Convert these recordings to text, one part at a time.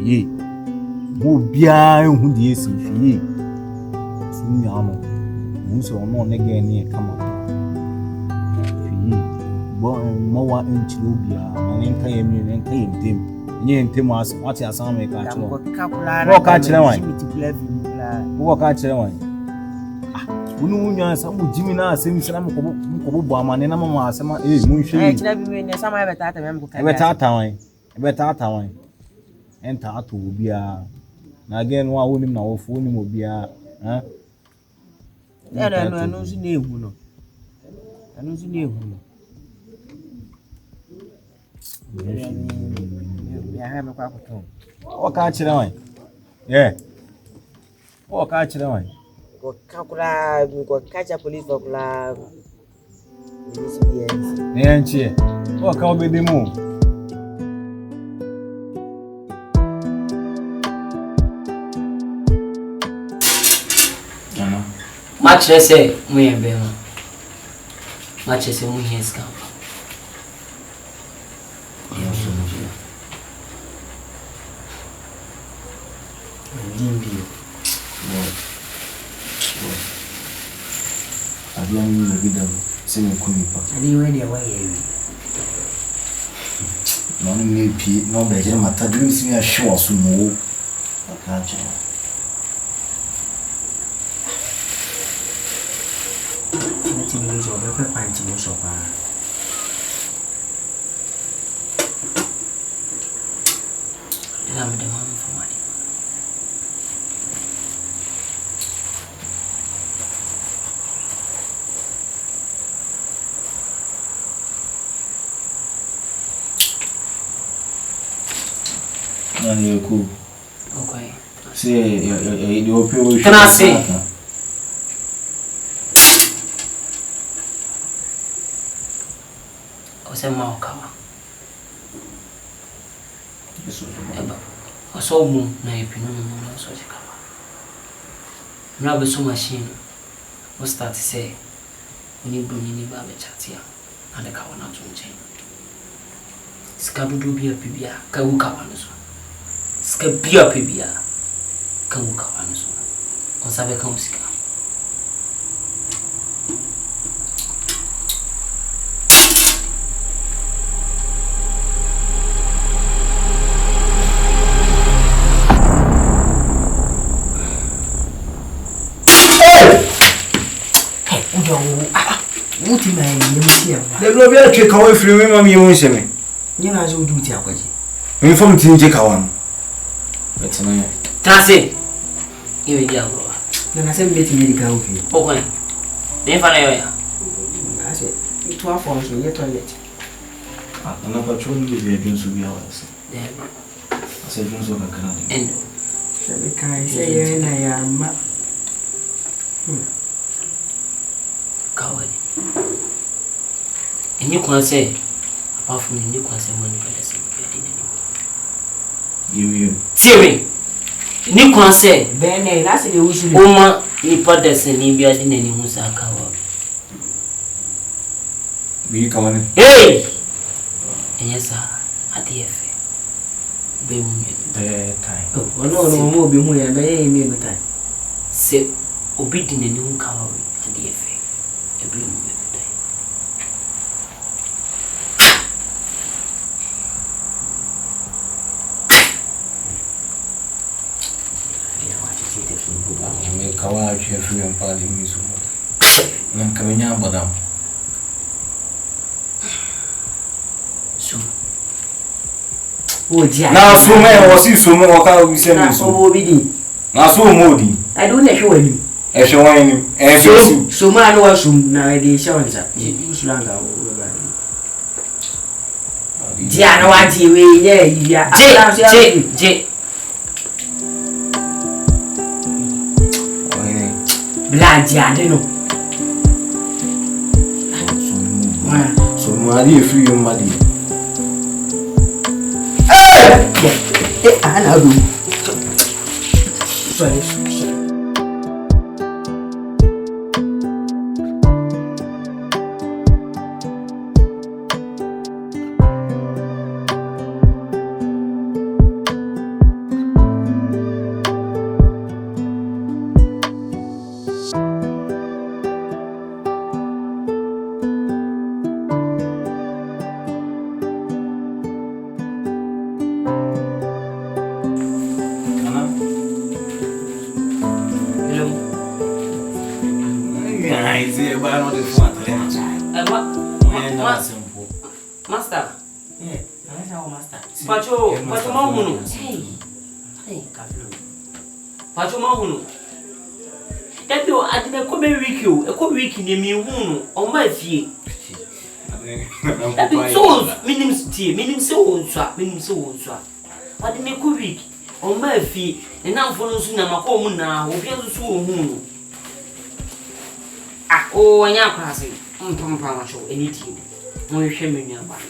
fie. Mo bia hu de esi fie. So mi amo. Mo so no ne ge ne kama. Fie. Bo mo wa enchiro bia na ne nka ye mi ne nka ye dem. Nye ntem as what ya san me ka chiro. Wo ka chire wan. Wo ka chire wan. Unu nya sa mo jimi na asem sina mo ko bo amane na mama asema mo nhwe. Chira bi me ne sama e beta me ko ka. E beta atan. Enta ato obia. Na again wa wonim na wo fo nim obia, ha? Anu nzu na ehu no. Anu nzu na ehu no. Ya ha me kwa kuto. O ka chire wan. Yeah. O ka chire wan. Ko kakula ko kacha police for kula. Ne nchi. O ka obedemu. Match ese muy bem. Match ese muy escapa. Abia mi vida se me kunipa. Ali we dia wa ye. No me pi no be je mata dum si me ahwe so mo. Aka cha. Ni zo be fa kwanti mo so pa. Ila me demam famadi. Nani yoku. Okay. Se yo opi Can I say? Osema okawa. Eba. Osomu na ipinu na so jikawa. Na be so machine. We start say oni broni ni ba be chatia. Na de kawa na tunche. Ska dudu bia bibia ka wu kawa no so. Ska bia bibia ka wu kawa no so. On sabe ka musika. Muti na yemtia ba. Le blo bia twe kawo free me mama yewon hye Nye na zo du ti akwaji. me fam tin je kawo. Betena. Trase. Iwe dia bro. Na se mbeti medical ofi. Okon. Nem fa na yo ya. Ase itu afọ so ye toilet. Na patrol ni be bi nso bia wase. Dem. Ase bi nso ka kana. Endo. Sabe kai se ye na ya ma. Kawani. Enyi kwa se apart from enyi kwa se money brother se be dey You. Tiwe. Enyi kwa se Bene na se de wusu. uma ni brother se ni bi ade nani hu sa kawa. Bi kawo ni. Hey. Enyi sa ade efe. Be mu mi. The time. Ono mo obi hu ya be ye mi go time. Se obi di nani hu kawa we ade efe. Be mu mi. Me kawa ahwe free and party mi so. Na kamenya abadam. So. O dia. Na so me o si so me o ka o se me so. So obi di. Na so mo di. I don't know wani. E hwe wan ni. E So so ma no wa sum na de shawanza. Usulanga o ba. Dia na wa di we ye ya. Je. Blood ya de no. So mo adi free your body. Ana do. Sorry. I say, but I know the phone. Master. Yeah, that's our master. Pacho Mahunu. Hey, Pacho Mahunu. That do I didn't come a week in me on my feet. So, meaning so, swap. But in a week on my feet, and now for soon I'm a home now, who feels so. Oh, and you're passing. Pacho, anything. No shame in your body.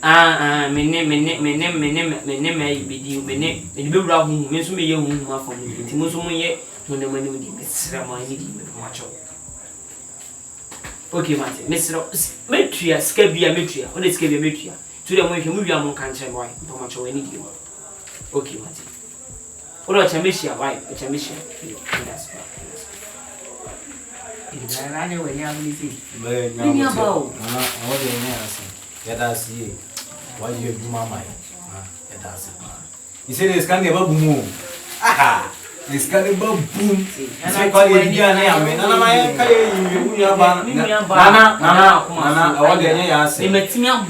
My name may be you, my name, and you brought home, Miss Me, you whom for me, Timosomoye, when the money would be ceremony macho. Okay, Martin, Mr. Metria, Scabia Metria, or let's give a Metria. To the way you move your own country, boy, for much or any you. Okay, Martin. What a chamisha, right? A chamisha. I know when you have anything. Many about. Let us see. Why you do my mind? Let us see. You say this can't ever boom. Aha! This can't ever boom. It's like calling you and I mean, Nana, I want the answer. They met me up.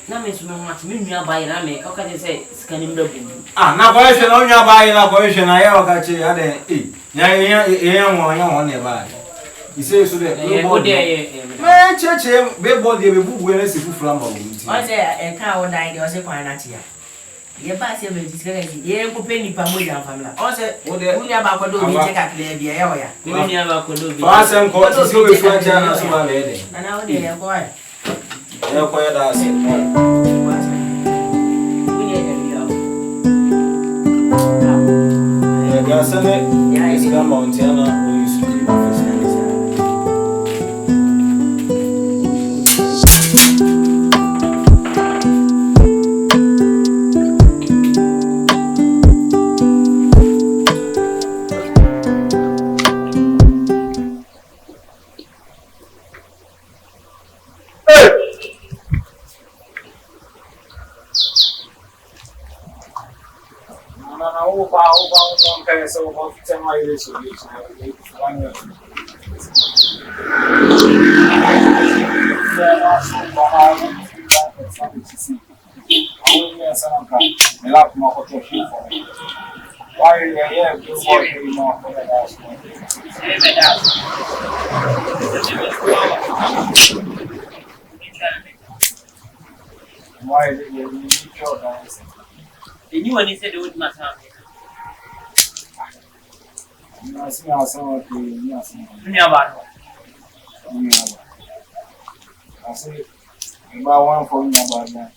Now, Miss Much, me by and I make, how can you say, scanning the boom? Now, question on your buying a question. I have got you at the one nearby. He says to the man, church, big body, when I see from I say, and cow died, or say, why not here? Your pass him is discussing. You ain't penny per million family. Also, what the only about to do, take a clear the area. You never could do. Pass and call to see which one channels my lady. And now they are boy. They're quite us. Yeah, it's come Montana. We used to be professional. So about 10 years ago, I see how some of the I say about one for me about that.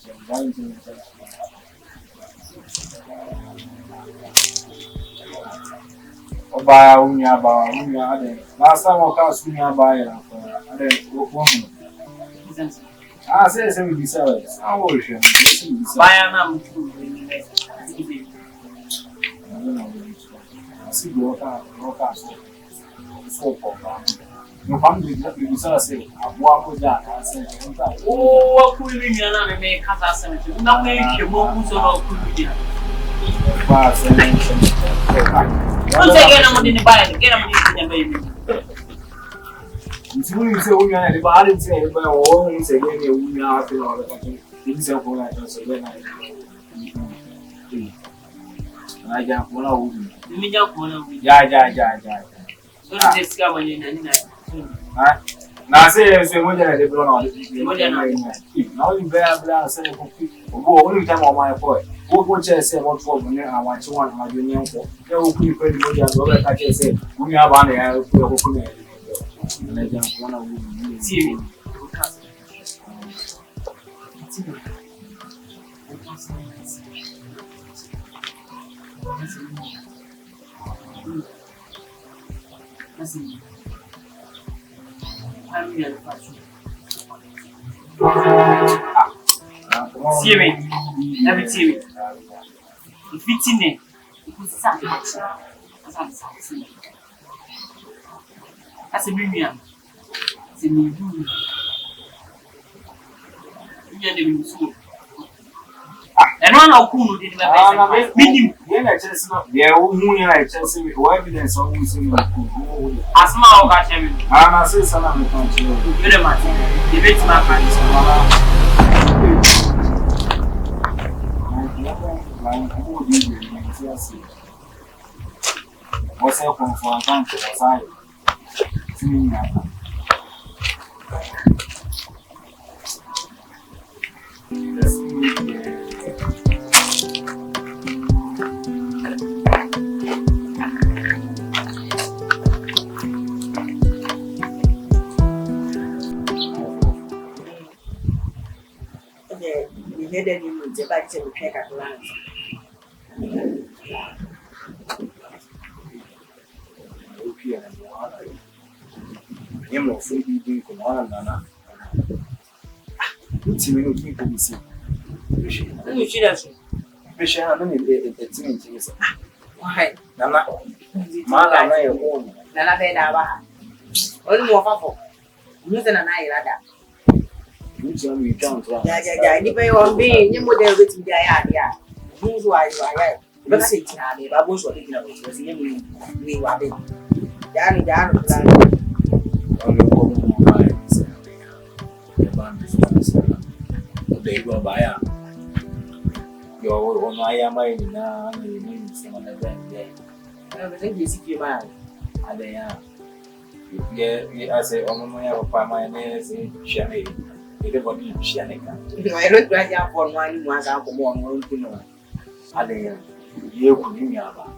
Oba unya ba unya ade. Last time I cast unya ba ya. Ade woman. Ah, say me bisa. Ah, wo she. Ba ya na mu. See the water so popular. No family you say aboa ko ja na say oh ku ni mi na me kasa sem tu na me hwe mo ku so na ku ni ba say on say get na mo ni ba get na mo ni baby nti ni say o nya na ba ali say ba o ni say get ni o nya afi na o ka ni say ko na so get na na ja ko na o Mija kuona ja. So nitasikia mwenye nani na. Na se moja na debro na moja na. Na oli bla se ko. Obo oni kama wa mai po. Wo che se mo to mo ne awachi wan ma jo nyen ko. E o ku pe moja do ba ka che se. Uni aba na ya ko ko ne. Na ja kuona wo. Si. Siri, every Siri. If it's in it, it's something. That's a million. It's a million. And one of whom did my Yeah, I just not there. Who I just see evidence of who's in the As my own catch him. I say, son, I'm a country. You're the man. The bit my pants. What's up for a country? Aside. Then you will get back to the pack at lunch. I'm not free to do Nana. It's a minute people will see. You should have seen. Fish, I don't need the team. Why? Nana, Mala, my own. Nana, they are only more powerful. Nothing an eye like that. You can't. Yeah, depending on being you would have written the idea. Who's why you are right. But I say, I was thinking about it. We were there. Down. They go by your own. I am my now. Some of them. I think you see your man. And they are. Yeah, I say, oh, my, my name is Shanny. Everybody, Shanny. I look right now for one once out for one to know. And they are. You could give me about.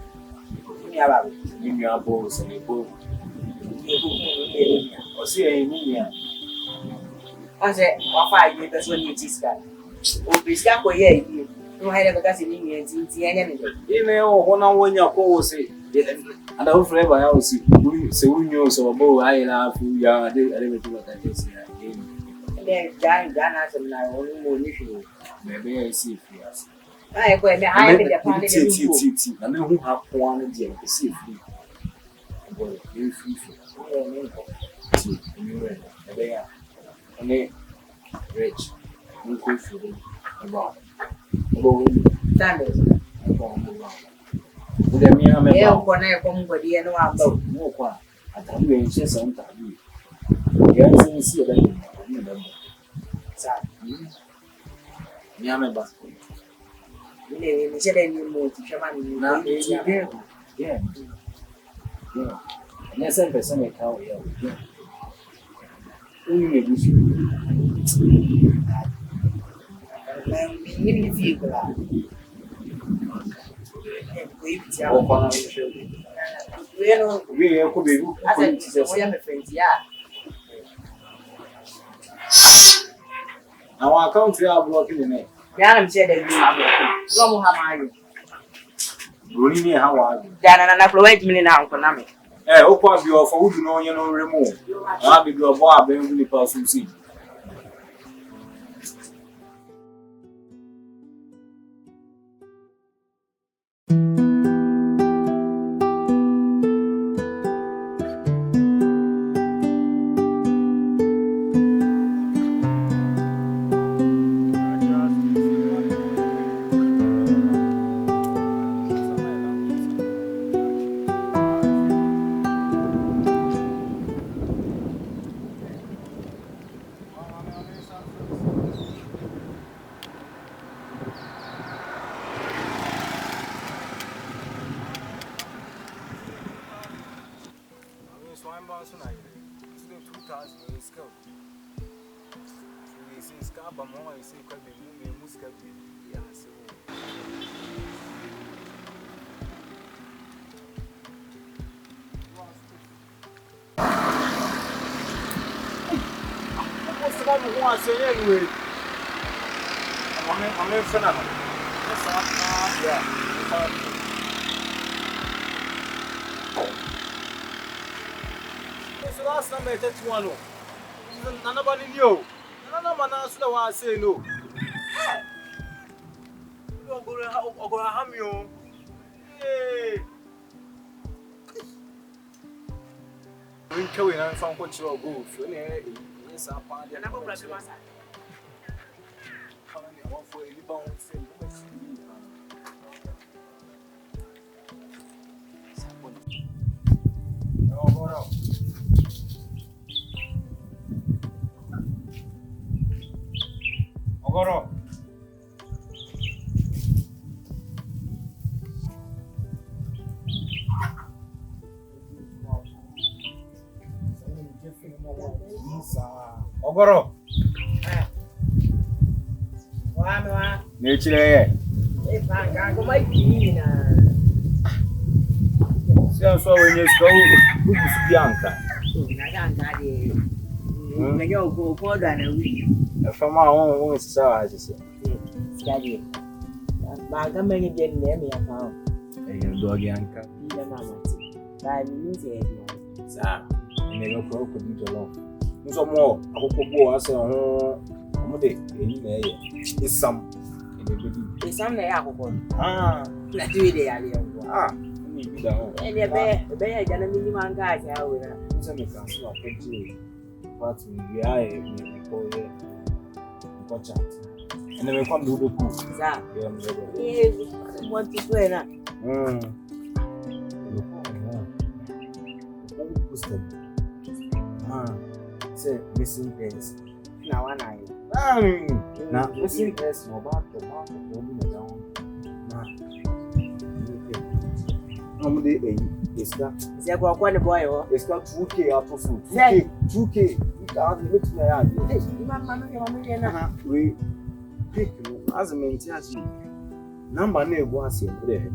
Give me a balls and a book. Or see a million. I said, or 5 years when you teach that. Oh, please, can't go here. No, I never got any means in the enemy. You know, 1 hour when your call say, and I hope forever else. So, we know so about I love you. I didn't do what I just said. And then John has a only more issue. Maybe I see fears. I go and I think the party. And then who have one of them to see free. Boy, you free. They only rich. You could feel about Sanders. With a mere man, yeah, when I come with the no about no one. I tell you, it's just some time. You see that. Yamaba. You said any more to Shaman. Now, yeah. Yes, I'm a son of cow. Only wish you. Even if you go out. We could be. I said, I am a friend, yeah. Our country are blocking in it. Yanam said that you have Romo Hamayu. Really, how are you? Dana and affluent me now, Konami. Eh, Opa, you are for who know you know remove. I'll be your boy, being really person see. Anyway, I'm in front of him. Yeah. So last time I touched one. Nobody knew. No man answered what I say no. You go to harm you. Hey. We can and found what you go. Yes, I'm part of the number of for any bound. Ogoro. Wa. Nechire. Panga como é que Se so we nye so u bianca. na ganga de. Nyo go do na wi. E fama won sa asese. Skadi. Ba ga menye de ne me ya fa. E do bianca. Ile mama. Ba mi ni se e. Sa. Ne go ko di jolo. Nso mo akoko bo ase ho mo de eyi na eye. Isam. Isam na ya akoko. Na tu de ya le ngo. Ni bi da ho. E be ya jana mi ni manga ja we na. Nso me kan so akoji. But we are ko ye. Ko chat. Ene me kwam do be ku. Za. Ye mo do. Want to do na. Say missing things. Na wa na ye. Na missing things no ba to ko bi na down. Na. No de iska. Se kwa ne boy ho. Iska 2k out of 2k. You can make me ya. Mama na. We pick as a maintain number na egwu ase there.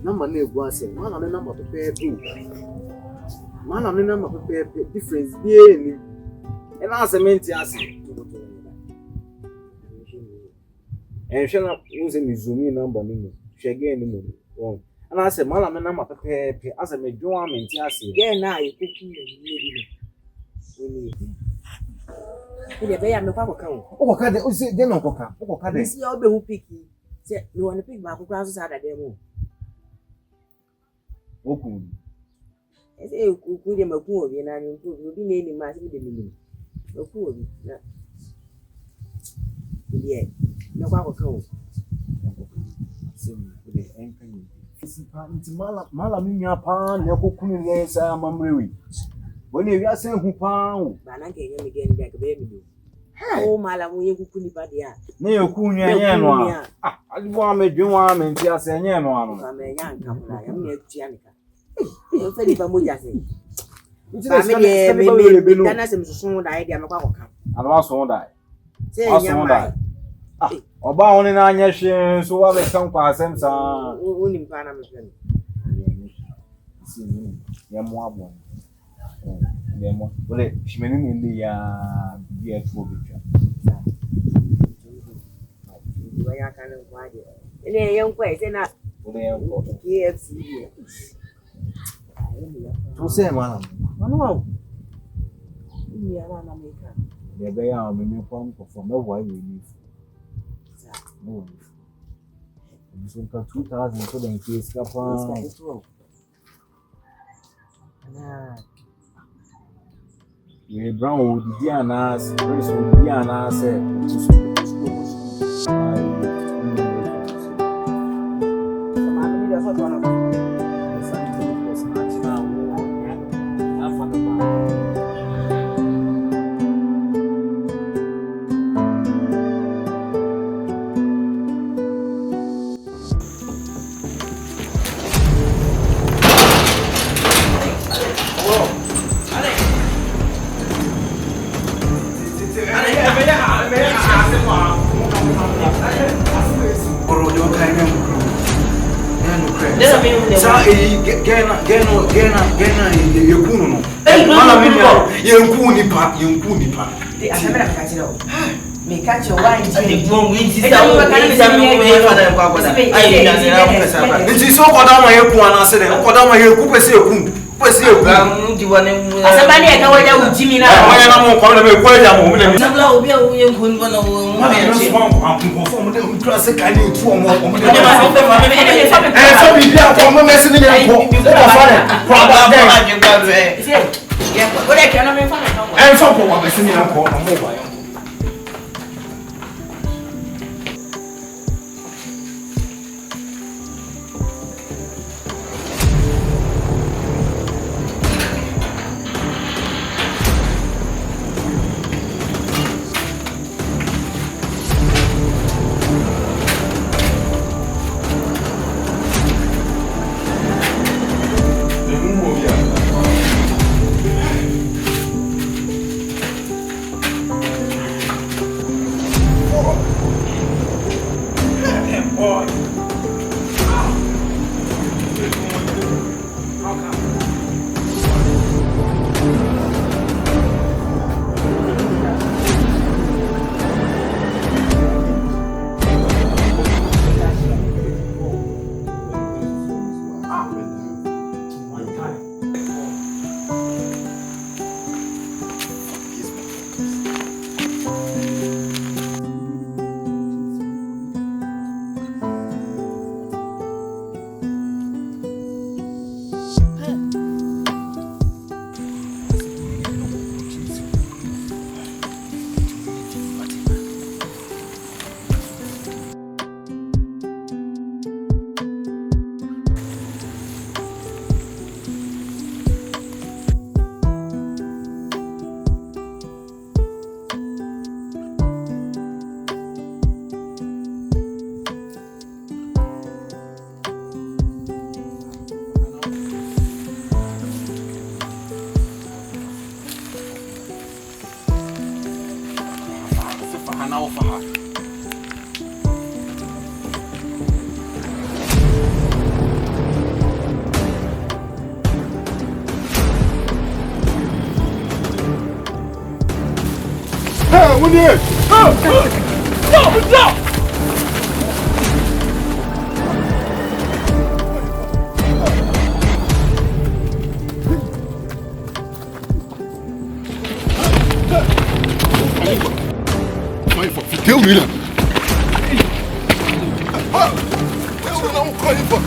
Number na egwu ase. Mana na number pepe. Mana na number pepe difference bi eni. E na ase maintain ase. Shana use me zoom in number ni. Shege ni mo. Oh. Ana ase mana na number pepe ase me dwo maintain ase. Ge na e kuku ni. Ile be ya me kwa koka wo. Okoka de o se de no koka. Okoka de. Si ya obe hu piki. Se me won piki ba kokra so sa da de mo. Oku. Ese ku de maku obi na ni ku obi na ni ma se de mi. Maku obi na. Ile me kwa koka wo. Se mi de enka ni. Isi pa nti mala mi nya pa na kokunu ne sa mamrewi. Woni wi ase hu pa wo. Ba na nke nye mi ge ndi akbe mi do. O mala mu ye kuku ni pa dia. Na ye ku nya nye no a. Alibo amedwen wa me nti ase nye no ano. Ba me nya nka mula ya me etua nika. E fe di ba mo jase. Nti Ba me de me dana se msusun da idea me kwa koka. Ano aso da. Se nya ma. Oba woni na anya hwe so wa be kan kwa asem sa. Woni mpa na me hwe. Si ni ya mo abo. Demo. Ole, shimeni ndi ya bia tuo bitwa. Wa ya kan kwaje. Ele yenkwa ise na Ole yanko. KFC. Tu se mana. Manu wa. Ni ya na America. De be ya o me kwa mkofo me wa we ni. No. Isso tá 2000 so den que escapa. We brown would be an ass, Prince would be an ass. Gena yekuno no. Mala yenku nipa. Asemera kakachira o. Me kacho wa nje. Bongo inti sa mo we fa na kwa kwa. Ai na na pesa ba. Nti so koda ma yeku ana se de. Koda ma yeku pese yeku. Pese yeku. Ndi wane mu. Asabani e ka waja utimi na. Wanya na mo kwa na me kwa ja mo me. Na bla obi a wo yenku ni bana wo mo me Ya che. Ko fo mo de ultra se kan ni tu o mo. Ne ma so pe ma me ne so bi dia ko mo me se ni yanko. O ba fa de. Kwa ba de. Ya ko de kana me fa na ka. So ko wa me se ni yanko. Mo ba yanko. Kill me now. I'm calling for.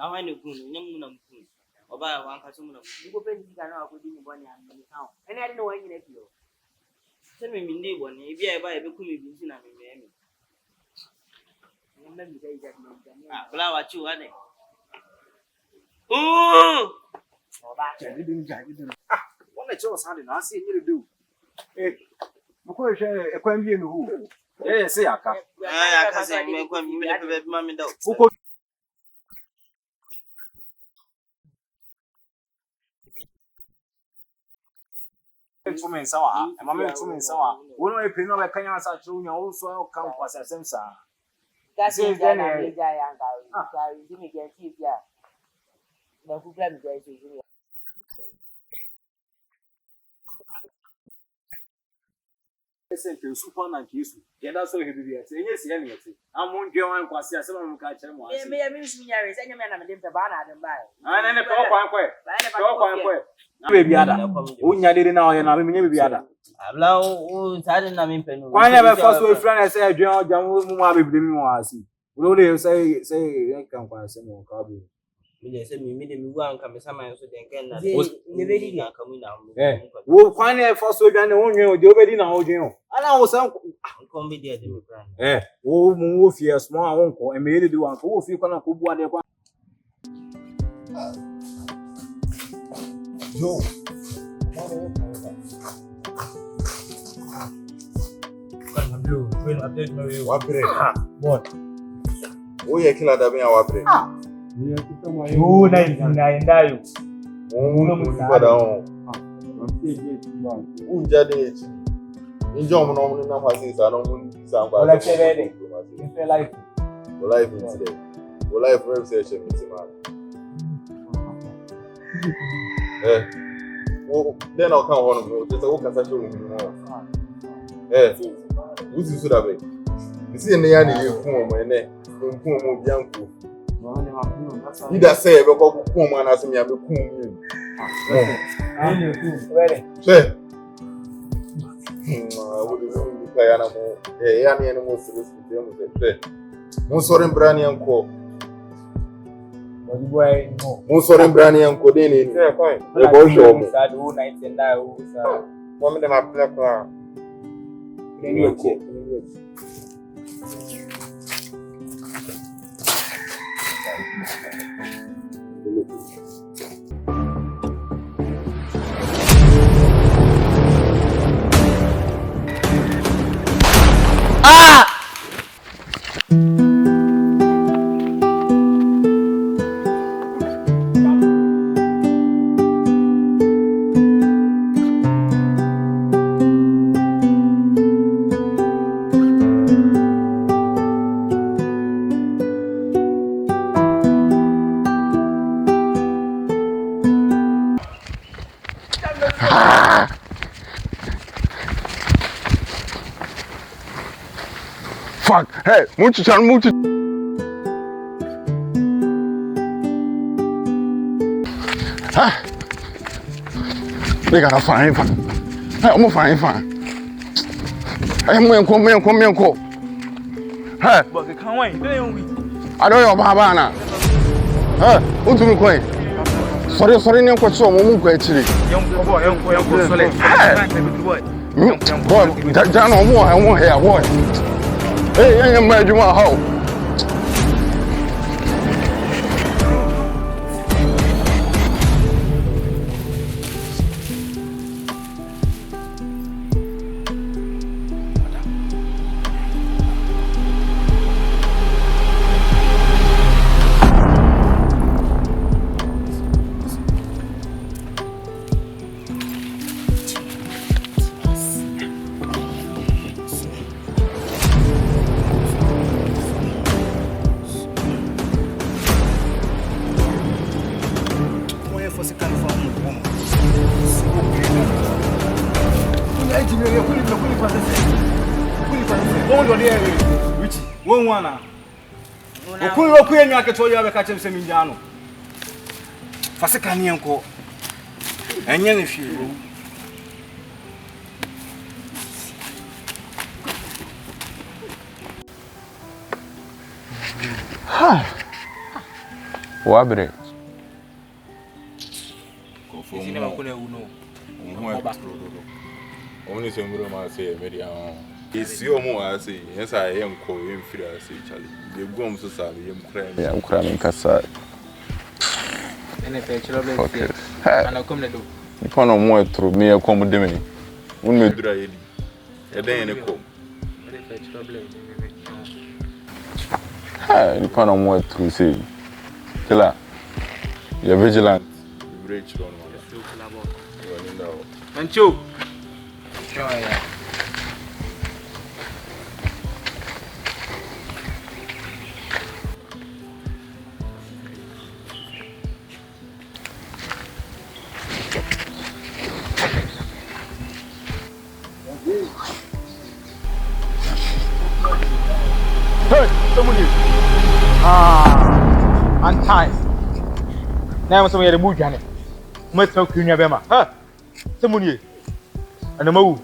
Now I know Munam. Oba one customer. You go pay the car now, put in the money and the town. And I don't know when you let you. Send me Mindy one, if you buy a book, you can see me. Let me say that. Flower 2, are they? Oh, You didn't ah, what let you sound I see you do. Eh, because a quambian who? Eh, say, I can't. I can't say, Mammy dog. Women saw, and my men saw. When I pay no like Kanyas are true, you also come for a sense. That's it, then I didn't get it. Yeah. No, who can get it? Listen to super and kiss. Yeah, that's what he did. Yes, yes. I'm one girl and Quasia, some of them catch him. Yeah, me, I mean, I send a man and the banana and buy. And then a power baby ada. Unya did now, and I'm maybe ada. Abla, Sadin, I mean, Pen. Why never first with friend? I say, John, Jamu, baby, was. Really say, I can't find some more carbon. Me say me one come some so then can the very coming now. We'll find a first with an own you, the already now, Jim. And I was come be there, Democrat. Oh, move here, small uncle, and made it do uncle if you cannot put one. Yo. What? Oh, yeah, kill that me our brain. You 99 die. Oh, no, Unjade. In John, no, no, I don't sound like a life. Life today. Life research. Oh, then I'll come home. Just a walk and show who's you should have been? You see, in the end, you home and Bianco. Either say, but go home and ask me, I'm a cool. Say, I would be play animal, any animals to this. Monsorin Brani and Co. Monsorin Brani and Codini. They're both show 19 die. One of them are black. Fuck! Hey, mucho. Ah! They gotta find. Hey, I'm gonna find. Hey, I'm come. Hey, but the can't wait. I don't know about now. Hey, what's the point? Sorry, nem kwacho mo mu actually. Young boy, so let's boy, that no more, I want here, boy. Hey, I'm mad you want how? I told you I catch him some Indiano. Fasicani uncle. And young if you. What bre? Isi na makuna uno. Only some room say media. Isi omo ase, yes I am ko em fira ase chale. Ye gom so sabe em kra. Ya ukra men kasa. Ene fe chiro be. Ana kom na do. Nipa no mo etro me e kom de me. Un me dura yedi. E den ne kom. Ene fe chiro be. Ha, nipa no mo etro say. Kila. You're vigilant. You reach on one. Mancho. Hey, someone here. Untie. Now someone here to move Janet. Must not clean your bema. Huh? Someone here. And the move.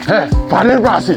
Hey, Padre Brasi.